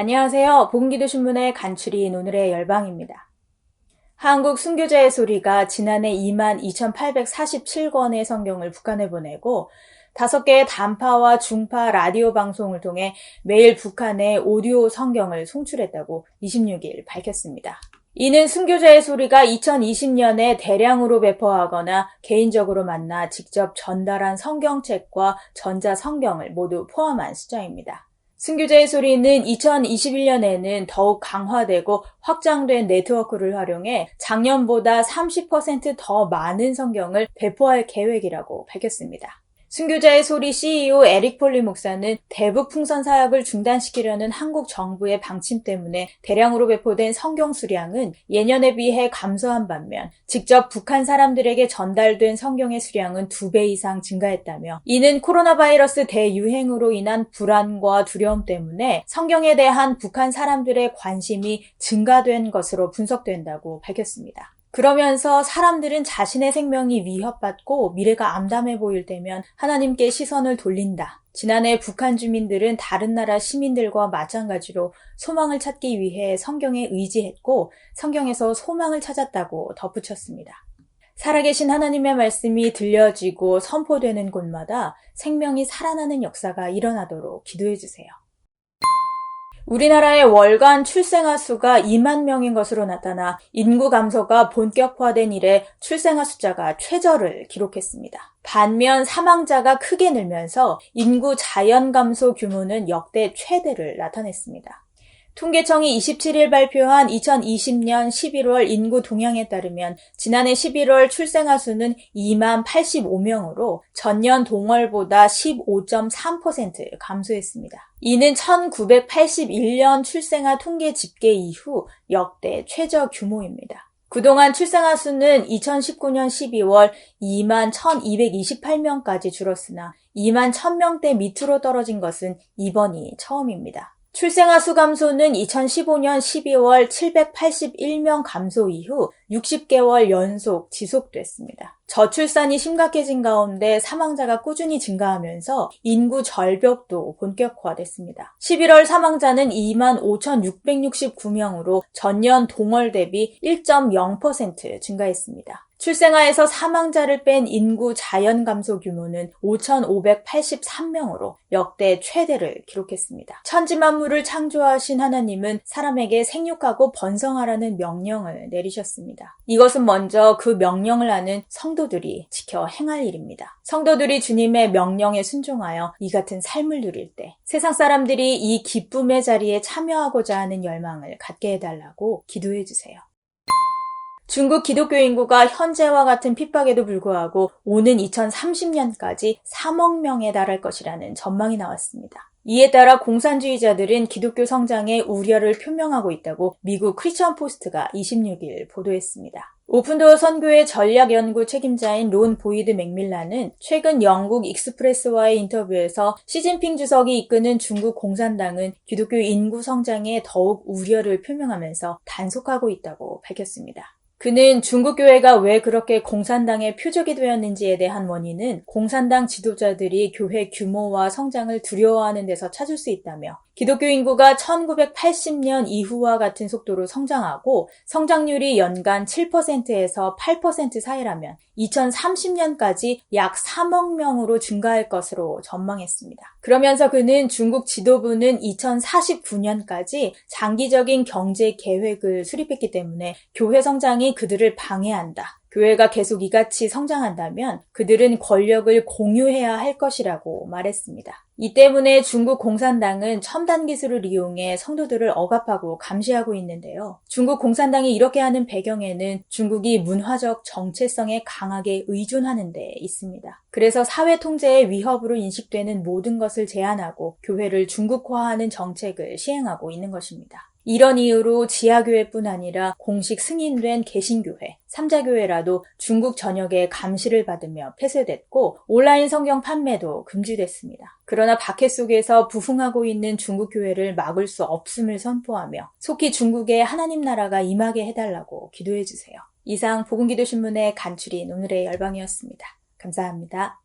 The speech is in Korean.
안녕하세요. 복음기도신문의 간추린 오늘의 열방입니다. 한국 순교자의 소리가 지난해 22,847권의 성경을 북한에 보내고 5개의 단파와 중파 라디오 방송을 통해 매일 북한에 오디오 성경을 송출했다고 26일 밝혔습니다. 이는 순교자의 소리가 2020년에 대량으로 배포하거나 개인적으로 만나 직접 전달한 성경책과 전자성경을 모두 포함한 숫자입니다. 순교자의 소리는 2021년에는 더욱 강화되고 확장된 네트워크를 활용해 작년보다 30% 더 많은 성경을 배포할 계획이라고 밝혔습니다. 순교자의 소리 CEO 에릭 폴리 목사는 대북 풍선 사역을 중단시키려는 한국 정부의 방침 때문에 대량으로 배포된 성경 수량은 예년에 비해 감소한 반면 직접 북한 사람들에게 전달된 성경의 수량은 2배 이상 증가했다며, 이는 코로나 바이러스 대유행으로 인한 불안과 두려움 때문에 성경에 대한 북한 사람들의 관심이 증가된 것으로 분석된다고 밝혔습니다. 그러면서 사람들은 자신의 생명이 위협받고 미래가 암담해 보일 때면 하나님께 시선을 돌린다. 지난해 북한 주민들은 다른 나라 시민들과 마찬가지로 소망을 찾기 위해 성경에 의지했고 성경에서 소망을 찾았다고 덧붙였습니다. 살아계신 하나님의 말씀이 들려지고 선포되는 곳마다 생명이 살아나는 역사가 일어나도록 기도해주세요. 우리나라의 월간 출생아 수가 2만 명인 것으로 나타나 인구 감소가 본격화된 이래 출생아 숫자가 최저를 기록했습니다. 반면 사망자가 크게 늘면서 인구 자연 감소 규모는 역대 최대를 나타냈습니다. 통계청이 27일 발표한 2020년 11월 인구 동향에 따르면 지난해 11월 출생아 수는 2만 85명으로 전년 동월보다 15.3% 감소했습니다. 이는 1981년 출생아 통계 집계 이후 역대 최저 규모입니다. 그동안 출생아 수는 2019년 12월 2만 1228명까지 줄었으나 2만 1000명대 밑으로 떨어진 것은 이번이 처음입니다. 출생아 수 감소는 2015년 12월 781명 감소 이후 60개월 연속 지속됐습니다. 저출산이 심각해진 가운데 사망자가 꾸준히 증가하면서 인구 절벽도 본격화됐습니다. 11월 사망자는 25,669명으로 전년 동월 대비 1.0% 증가했습니다. 출생아에서 사망자를 뺀 인구 자연 감소 규모는 5,583명으로 역대 최대를 기록했습니다. 천지만물을 창조하신 하나님은 사람에게 생육하고 번성하라는 명령을 내리셨습니다. 이것은 먼저 그 명령을 아는 성도들이 지켜 행할 일입니다. 성도들이 주님의 명령에 순종하여 이 같은 삶을 누릴 때 세상 사람들이 이 기쁨의 자리에 참여하고자 하는 열망을 갖게 해달라고 기도해 주세요. 중국 기독교 인구가 현재와 같은 핍박에도 불구하고 오는 2030년까지 3억 명에 달할 것이라는 전망이 나왔습니다. 이에 따라 공산주의자들은 기독교 성장에 우려를 표명하고 있다고 미국 크리스천 포스트가 26일 보도했습니다. 오픈도어 선교회 전략연구 책임자인 론 보이드 맥밀란은 최근 영국 익스프레스와의 인터뷰에서 시진핑 주석이 이끄는 중국 공산당은 기독교 인구 성장에 더욱 우려를 표명하면서 단속하고 있다고 밝혔습니다. 그는 중국 교회가 왜 그렇게 공산당의 표적이 되었는지에 대한 원인은 공산당 지도자들이 교회 규모와 성장을 두려워하는 데서 찾을 수 있다며, 기독교 인구가 1980년 이후와 같은 속도로 성장하고 성장률이 연간 7%에서 8% 사이라면 2030년까지 약 3억 명으로 증가할 것으로 전망했습니다. 그러면서 그는 중국 지도부는 2049년까지 장기적인 경제 계획을 수립했기 때문에 교회 성장이 그들을 방해한다. 교회가 계속 이같이 성장한다면 그들은 권력을 공유해야 할 것이라고 말했습니다. 이 때문에 중국 공산당은 첨단 기술을 이용해 성도들을 억압하고 감시하고 있는데요. 중국 공산당이 이렇게 하는 배경에는 중국이 문화적 정체성에 강하게 의존하는 데 있습니다. 그래서 사회 통제의 위협으로 인식되는 모든 것을 제한하고 교회를 중국화하는 정책을 시행하고 있는 것입니다. 이런 이유로 지하교회뿐 아니라 공식 승인된 개신교회, 삼자교회라도 중국 전역에 감시를 받으며 폐쇄됐고 온라인 성경 판매도 금지됐습니다. 그러나 박해 속에서 부흥하고 있는 중국 교회를 막을 수 없음을 선포하며 속히 중국의 하나님 나라가 임하게 해달라고 기도해주세요. 이상 복음기도신문의 간추린 오늘의 열방이었습니다. 감사합니다.